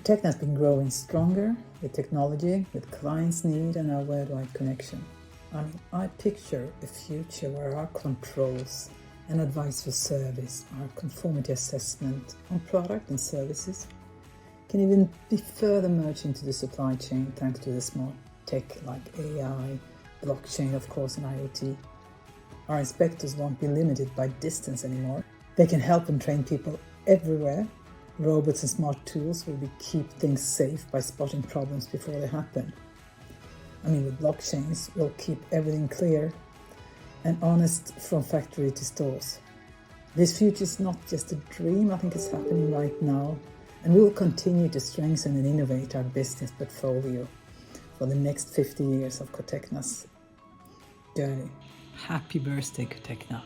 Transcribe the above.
Cotecna has been growing stronger with technology, with clients' need and our worldwide connection. I picture a future where our controls and advice for service, our conformity assessment on product and services can even be further merged into the supply chain thanks to the smart tech like AI, blockchain of course and IoT. Our inspectors won't be limited by distance anymore. They can help and train people everywhere. Robots and smart tools will keep things safe by spotting problems before they happen. With blockchains, we'll keep everything clear and honest from factory to stores. This future is not just a dream, I think it's happening right now, and we will continue to strengthen and innovate our business portfolio for the next 50 years of Cotecna's journey. Happy birthday, Cotecna!